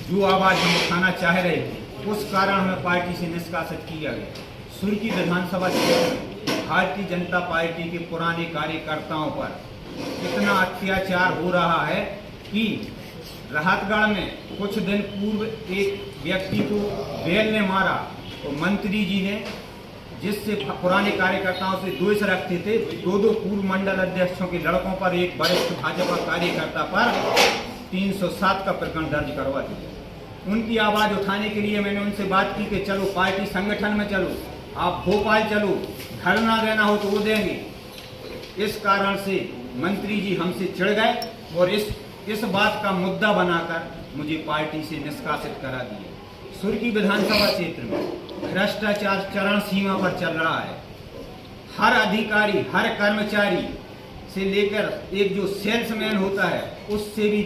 जो आवाज़ हम उठाना चाह रहे थे उस कारण हमें पार्टी से निष्कासित किया गया। सुर्खी विधानसभा क्षेत्र में भारतीय जनता पार्टी के पुराने कार्यकर्ताओं पर इतना अत्याचार हो रहा है कि राहतगढ़ में कुछ दिन पूर्व एक व्यक्ति को बैल ने मारा तो मंत्री जी ने, जिससे पुराने कार्यकर्ताओं से द्वेष रखते थे, दो पूर्व मंडल अध्यक्षों के लड़कों पर, एक वरिष्ठ भाजपा कार्यकर्ता पर 307 का प्रकरण दर्ज करवा दिया। उनकी आवाज उठाने के लिए मैंने उनसे बात की कि चलो पार्टी संगठन में चलो, आप भोपाल चलो, धरना देना हो तो वो देंगे। इस कारण से मंत्री जी हमसे चिढ़ गए और इस बात का मुद्दा बनाकर मुझे पार्टी से निष्कासित करा दिया। सुर्खी विधानसभा क्षेत्र में भ्रष्टाचार चरम सीमा पर चल रहा है। हर अधिकारी, हर कर्मचारी से लेकर एक जो सेल्समैन होता है उससे भी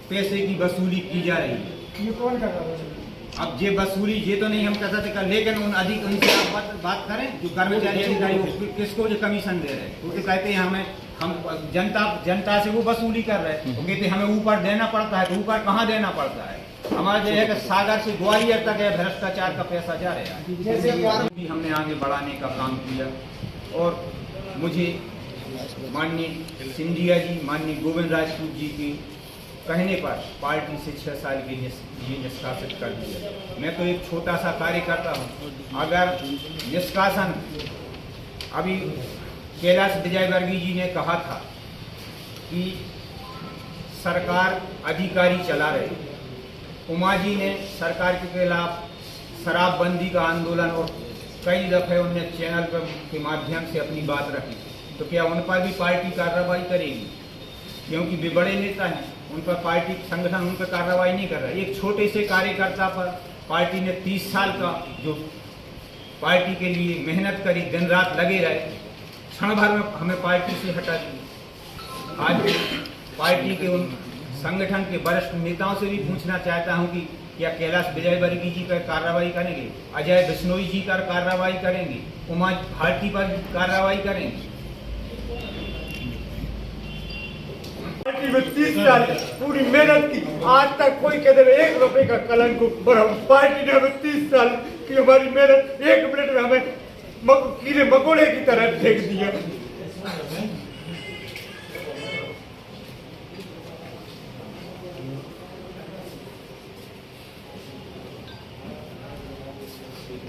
पैसे की वसूली की जा रही है। ये कौन कर रहा है? अब ये वसूली ये तो नहीं हम कह सकते, लेकिन उनसे आप बात करें जो कर्मचारी अधिकारी किसको जो कमीशन दे रहे हैं, वो तो कहते हैं हम जनता से वो वसूली कर रहे हैं। वो कहते हैं हमें ऊपर देना पड़ता है, तो ऊपर कहाँ देना पड़ता है? हमारा जो है कि सागर से ग्वालियर तक है भ्रष्टाचार का पैसा जा रहा है। भी हमने आगे बढ़ाने का काम किया और मुझे माननीय सिंधिया जी, माननीय गोविंद राजपूत जी की कहने पर पार्टी से 6 साल के लिए निष्कासित कर दिया। मैं तो एक छोटा सा कार्यकर्ता हूँ। अगर निष्कासन, अभी कैलाश विजयवर्गीय जी ने कहा था कि सरकार अधिकारी चला रहे, उमा जी ने सरकार के खिलाफ शराबबंदी का आंदोलन और कई दफे उनने चैनल पर के माध्यम से अपनी बात रखी, तो क्या उन पर भी पार्टी कार्रवाई करेगी? क्योंकि वे बड़े नेता हैं, उन पर पार्टी संगठन उन पर कार्रवाई नहीं कर रहा है। एक छोटे से कार्यकर्ता पर पार्टी ने 30 साल का जो पार्टी के लिए मेहनत करी, दिन रात लगे रहे, क्षण भर में हमें पार्टी से हटा दिया। आज पार्टी के उन संगठन के वरिष्ठ नेताओं से भी पूछना चाहता हूं कि क्या कैलाश विजयवर्गीय जी पर कार्रवाई करेंगे, अजय बिश्नोई जी पर कार्रवाई करेंगे, उमा भारती पर कार्रवाई करेंगे? पार्टी में 30 साल पूरी मेहनत की, आज तक कोई कहते 1 रुपए का कलंक को, और पार्टी ने हमें 30 साल की हमारी मेहनत 1 मिनट में हमें कीड़े मकोड़े की तरह फेंक दिया।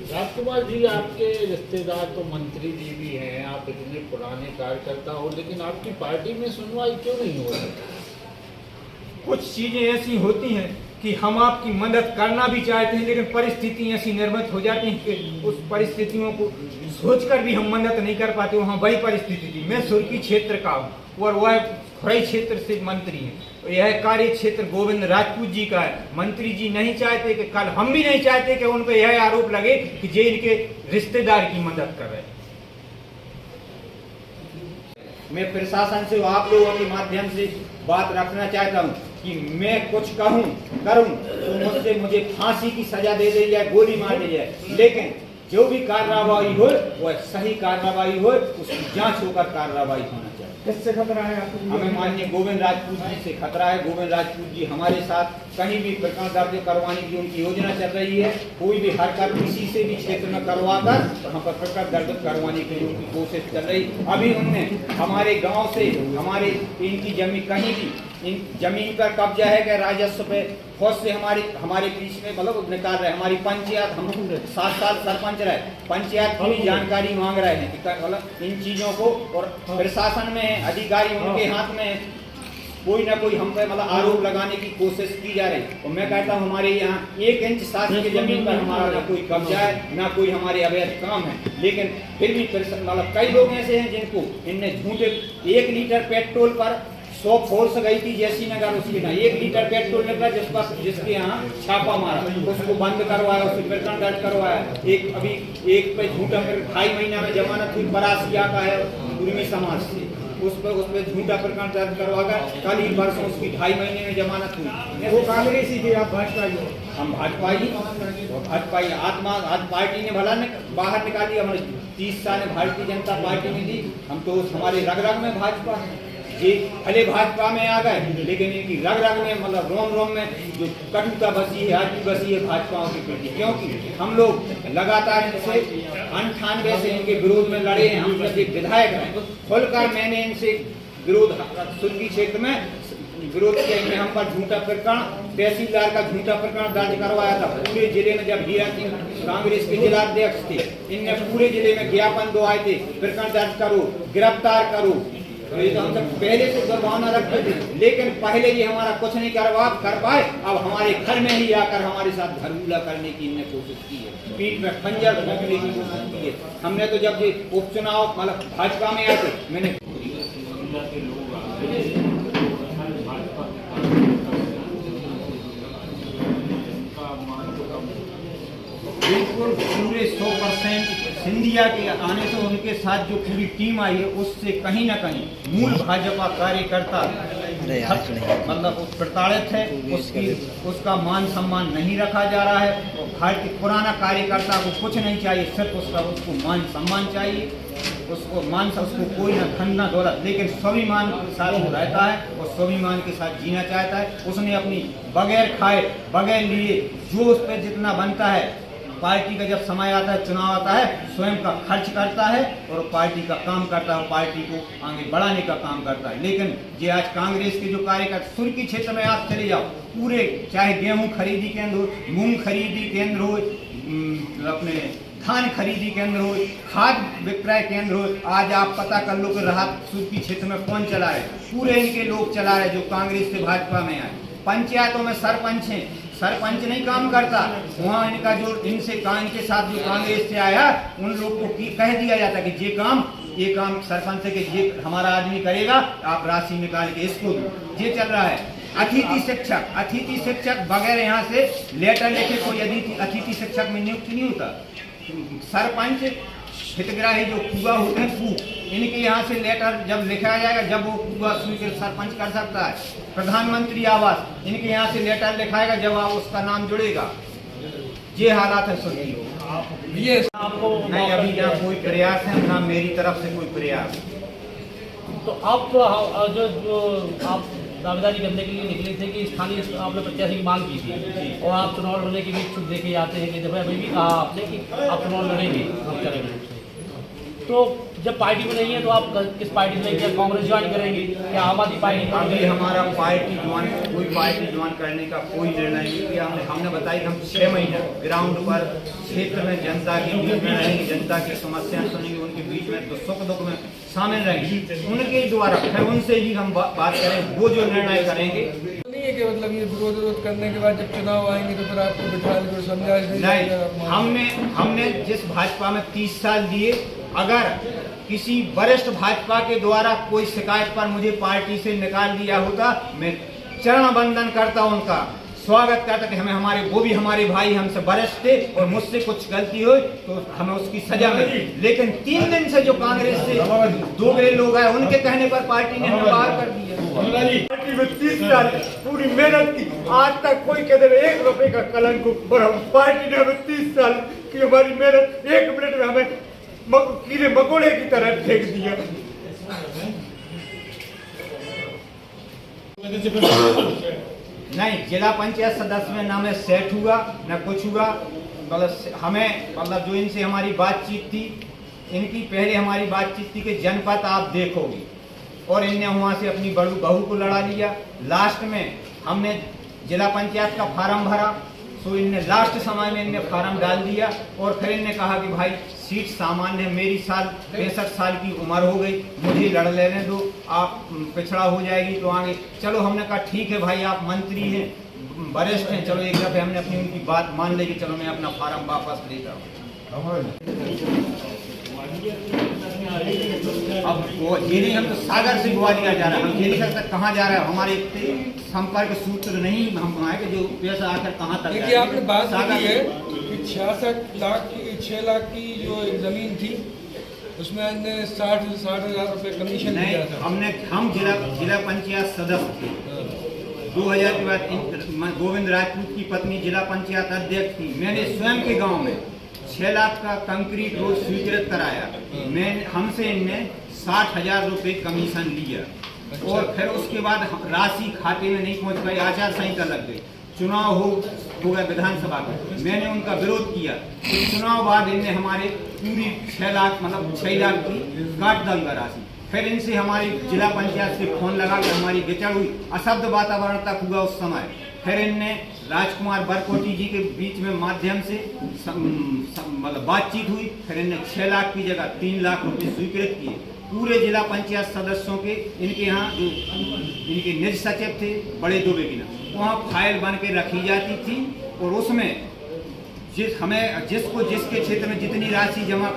राजकुमार जी, आपके रिश्तेदार तो मंत्री जी भी हैं, आप इतने पुराने कार्यकर्ता हो, लेकिन आपकी पार्टी में सुनवाई क्यों नहीं हो रही? कुछ चीजें ऐसी होती हैं कि हम आपकी मदद करना भी चाहते हैं, लेकिन परिस्थिति ऐसी निर्मित हो जाती है कि उस परिस्थितियों को सोचकर भी हम मदद नहीं कर पाते। वहाँ वही परिस्थिति थी। मैं सुर्खी क्षेत्र का हूँ और वह खुरई क्षेत्र से मंत्री है। यह कार्य क्षेत्र गोविंद राजपूत जी का है। मंत्री जी नहीं चाहते कि कल हम भी नहीं चाहते कि उन पर यह आरोप लगे कि जे इनके रिश्तेदार की मदद कर रहे हैं। मैं प्रशासन से आप लोगों के माध्यम से बात रखना चाहता हूँ कि मैं कुछ कहूँ करूँ तो मुझे फांसी की सजा दे दी जाए, गोली मार दी जाए, लेकिन जो भी कार्रवाई हो वह सही कार्रवाई हो, उसकी जांच होकर कार्रवाई होना चाहिए। किससे खतरा है आपको? हमें माननीय गोविंद राजपूत जी से खतरा है। गोविंद राजपूत जी हमारे साथ कहीं भी प्रकरण दर्ज करवाने की उनकी योजना चल रही है। कोई भी हरकत किसी से भी क्षेत्र में करवाकर वहाँ पर प्रकरण दर्ज करवाने की उनकी कोशिश चल रही। अभी उनने हमारे गाँव से हमारे इनकी जमीन कहीं भी इन जमीन पर कब्जा है कि राजस्व पे फौज से हमारे बीच में मतलब निकाल रहे। हमारी पंचायत, हम 7 साल सरपंच रहे, पंचायत की जानकारी मांग रहे हैं मतलब इन चीजों को, और प्रशासन में है, अधिकारी उनके हाथ में है, कोई ना कोई हम पे मतलब आरोप लगाने की कोशिश की जा रही। और मैं कहता हूँ हमारे यहाँ 1 इंच शासकीय जमीन पर हमारा ना कोई कब्जा है, ना कोई हमारे अवैध काम है, लेकिन फिर भी मतलब कई लोग ऐसे हैं जिनको इनने झूठे 1 लीटर पेट्रोल पर 100 फोर्स गई थी जैसी नगर, उसके ना 1 लीटर पेट्रोल निकला जिसके यहाँ छापा मारा, उसको बंद करवाया, उसको प्रकरण दर्ज करवाया। एक पे झूठा 2.5 महीना में जमानत हुई परासिया का है उर्मी समाज से, उस पर झूठा प्रकरण दर्ज करवाकर कल ही परसों उसकी 2.5 महीने में जमानत हुई। वो कांग्रेसी थी, आप भाजपा ही हो? हम भाजपा ही आत्मा पार्टी ने भला ने बाहर निकाली। हमारे 30 साल भारतीय जनता पार्टी में दी, हम तो हमारे रग रग में भाजपा है। ये भले भाजपा में आ गए, लेकिन इनकी रग रग में मतलब रोम रोम में जो कटुता बसी है, आज भी बसी है भाजपाओं के प्रति। क्योंकि हम लोग लगातार इनसे 98 से इनके विरोध में लड़े हैं। हम जब एक विधायक हैं, खुलकर मैंने इनसे विरोध सुर्खी क्षेत्र में विरोध किया। इनने हम पर झूठा प्रकरण, तहसीलदार का झूठा प्रकरण दर्ज करवाया था। पूरे जिले में जब हीरा सिंह कांग्रेस के जिला अध्यक्ष थे, इनने पूरे जिले में ज्ञापन दो आए थे, प्रकरण दर्ज करो, गिरफ्तार करो। तो ये तो हम सब पहले से दुर्भावना रखते थे, लेकिन पहले ये हमारा कुछ नहीं कर पाए। अब हमारे घर में ही आकर हमारे साथ घरगुला करने की इनने कोशिश की है, पीठ में खंजर भोंकने की कोशिश की है। हमने तो जब ये उपचुनाव मतलब भाजपा में आए थे, मैंने बिल्कुल पूरे 100% सिंधिया के आने से उनके साथ जो पूरी टीम आई है, उससे कहीं ना कहीं मूल भाजपा कार्यकर्ता मतलब प्रताड़ित है। उसका मान सम्मान नहीं रखा जा रहा है। और भारतीय पुराना कार्यकर्ता को कुछ नहीं चाहिए, सिर्फ उसको मान सम्मान चाहिए। उसको कोई ना धन ना दौलत, लेकिन स्वाभिमान के साथ वो रहता है और स्वाभिमान के साथ जीना चाहता है। उसने अपनी बगैर खाए बगैर लिए जो उस पर जितना बनता है, पार्टी का जब समय आता है, चुनाव आता है, स्वयं का खर्च करता है और पार्टी का काम करता है, पार्टी को आगे बढ़ाने का काम करता है। लेकिन ये आज कांग्रेस के जो कार्यकर्ता सुर्खी क्षेत्र में आप चले जाओ, पूरे चाहे गेहूं खरीदी केंद्र हो, मूंग खरीदी केंद्र हो, अपने धान खरीदी केंद्र हो, खाद विक्रय केंद्र हो, आज आप पता कर लो कि राहत सुर्खी क्षेत्र में कौन चला रहे। पूरे इनके लोग चला रहे जो कांग्रेस से भाजपा में आए। पंचायतों में सरपंच हैं, सरपंच नहीं काम करता, वहाँ इनका जो इनसे काम के साथ जो कांग्रेस से आया, उन लोग को कह दिया जाता कि ये काम सरपंच के ये हमारा आदमी करेगा, आप राशि निकाल के इसको दो। ये चल रहा है। अतिथि शिक्षक बगैर यहाँ से लेटर लिखे कोई अतिथि शिक्षक में नियुक्त नहीं होता। सरपंच हितग्राही जो कुआ होते हैं, इनके यहाँ से लेटर जब लिखा जाएगा, जब वो कुआ स्वीकृत सरपंच कर सकता है। प्रधानमंत्री आवास, इनके यहाँ से लेटर लिखाएगा जब आप उसका नाम जुड़ेगा। ये हालात है सुनिए। ये आपको नहीं, अभी ना कोई प्रयास है, ना मेरी तरफ से कोई प्रयास। तो आप जो आप दावेदारी करने के लिए निकले थे कि स्थानीय आपने प्रत्याशी की मांग की थी और आप चुनाव लड़ने के लिए इच्छुक देखे जाते हैं कि जब अभी भी कहा आपने कि आप चुनाव लड़ेंगे, तो जब पार्टी में नहीं है तो आप किस पार्टी में, क्या कांग्रेस ज्वाइन करेंगे या आम आदमी पार्टी? अभी हमारा कोई पार्टी ज्वाइन करने का कोई निर्णय नहीं किया। हमने बताया कि हम 6 महीने ग्राउंड पर क्षेत्र में जनता के बीच में रहेंगे, जनता की समस्याएं सुनेंगे, उनके बीच में तो सुख दुख में शामिल रहेंगे। उनके द्वारा फिर उनसे ही हम बात करें, वो जो निर्णय करेंगे। नहीं है कि मतलब ये विरोध करने के बाद जब चुनाव आएंगे तो फिर आपको बिठा के समझा नहीं। हमने जिस भाजपा में 30 साल दिए, अगर किसी वरिष्ठ भाजपा के द्वारा कोई शिकायत पर मुझे पार्टी से निकाल दिया होता, मैं चरण वंदन करता, उनका स्वागत करता कि वो भी हमारे भाई, हमसे वरिष्ठ थे और मुझसे कुछ गलती हुई तो हमें उसकी सजा मिली। लेकिन 3 दिन से जो कांग्रेस से दोगले लोग आए, उनके कहने पर पार्टी ने हमें बाहर कर दिया। पार्टी में 30 साल पूरी मेहनत की, आज तक कोई कहते 1 रुपए का कलंक बढ़ा। पार्टी ने हमें 30 साल की हमारी मेहनत 1 मिनट में हमें कीड़े मकोड़े की तरह फेंक दिया। नहीं, जिला पंचायत सदस्य में ना मैं सेट हुआ न कुछ हुआ। मतलब जो इनसे हमारी बातचीत थी, इनकी पहले हमारी बातचीत थी कि जनपद आप देखोगे, और इनने वहाँ से अपनी बहू को लड़ा लिया। लास्ट में हमने जिला पंचायत का फार्म भरा, तो इनने लास्ट समय में इनने फार्म डाल दिया और फिर इनने कहा कि भाई सीट सामान्य है, मेरी 65 साल की उम्र हो गई, मुझे लड़ लेने दो, आप पिछड़ा हो जाएगी तो आगे। चलो हमने कहा ठीक है भाई, आप मंत्री हैं, वरिष्ठ हैं, चलो एक दफे हमने अपनी उनकी बात मान ली कि चलो मैं अपना फार्म वापस लेता हूँ। अब वो ये नहीं, हम तो सागर से ग्वालियर जा रहे हैं, हम ये नहीं कर सकते कहाँ जा रहे हैं, हमारे संपर्क सूत्र नहीं हम आए कि जो पैसा आकर कहाँ तक। देखिए आपने बात की है कि 6 लाख की जो एक जमीन थी उसमें हमने 60 से 60,000 रुपये कमीशन दिया था। हम जिला पंचायत सदस्य थे 2000 के बाद। गोविंद राजपूत की पत्नी जिला पंचायत अध्यक्ष थी। मैंने स्वयं के गांव में 6 लाख का कंक्रीट रोड स्वीकृत कराया। हमसे इनने 60,000 रुपये कमीशन लिया और फिर उसके बाद राशि खाते में नहीं पहुंच पाई, आचार संहिता लग गई, चुनाव हो गया विधानसभा का, मैंने उनका विरोध किया। तो चुनाव बाद इनने हमारे पूरी 6 लाख मतलब 6 लाख की काट दी राशि। फिर इनसे हमारी जिला पंचायत से फोन लगा के हमारी विचार हुई, अशब्द वातावरण तक हुआ उस समय। फिर इनने राजकुमार बरकोटी जी के बीच में माध्यम से मतलब बातचीत हुई। फिर इनने 6 लाख की जगह 3 लाख रुपए स्वीकृत किए। पूरे जिला पंचायत सदस्यों के इनके यहाँ जो इनके निज सचिव थे बड़े दुबे की ना, वहाँ फाइल बन के रखी जाती थी और उसमें जिसको जिसके क्षेत्र में जितनी राशि जमा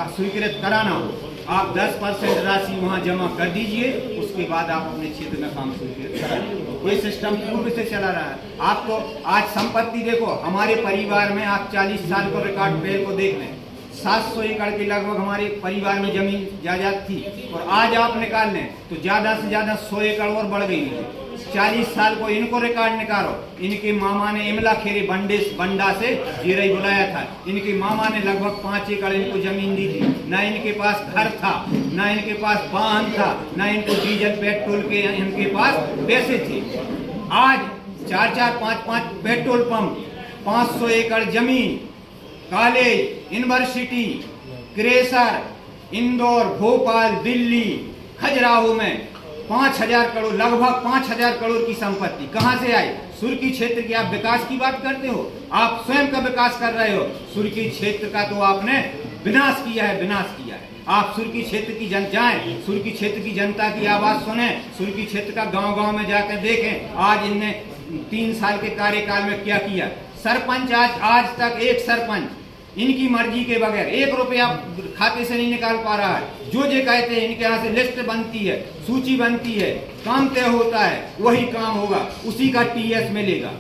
स्वीकृत कराना हो, आप 10% राशि वहाँ जमा कर दीजिए, उसके बाद आप अपने क्षेत्र में काम स्वीकृत कराइए। ये सिस्टम पूर्व से चला रहा है। आप तो आज संपत्ति देखो, हमारे परिवार में आप 40 साल को रिकॉर्ड पेड़ को देख लें, 700 एकड़ के लगभग हमारे परिवार में जमीन जायदाद थी और आज आप निकाल लें तो ज्यादा से ज्यादा 100 एकड़ और बढ़ गई है। 40 साल को इनको रिकॉर्ड निकालो, इनके मामा ने इमला खेरे बंडा से जीरई बुलाया था, इनके मामा ने लगभग 5 एकड़ इनको जमीन दी थी। ना इनके पास घर था, ना इनके पास वाहन था, ना इनको डीजल पेट्रोल के इनके पास पैसे थे। आज 4-4, 5-5 पेट्रोल पंप, 500 एकड़ जमीन, college, university, crusher, Indore, Bhopal, Delhi, Khajuraho में 5,000 करोड़, लगभग 5,000 करोड़ की संपत्ति कहां से आई? सुर्खी क्षेत्र की आप विकास की बात करते हो, आप स्वयं का विकास कर रहे हो, सुर्खी क्षेत्र का तो आपने विनाश किया है, विनाश किया है। आप सुर्खी क्षेत्र की जाएं, सुर्खी क्षेत्र की जनता की आवाज सुने, सुर्खी क्षेत्र का गांव-गांव में जाकर देखें आज इनने 3 साल के कार्यकाल में क्या किया। सरपंच आज तक एक सरपंच इनकी मर्जी के बगैर 1 रुपया खाते से नहीं निकाल पा रहा है। जो कहते हैं इनके यहाँ से लिस्ट बनती है, सूची बनती है, काम तय होता है, वही काम होगा, उसी का TS मिलेगा।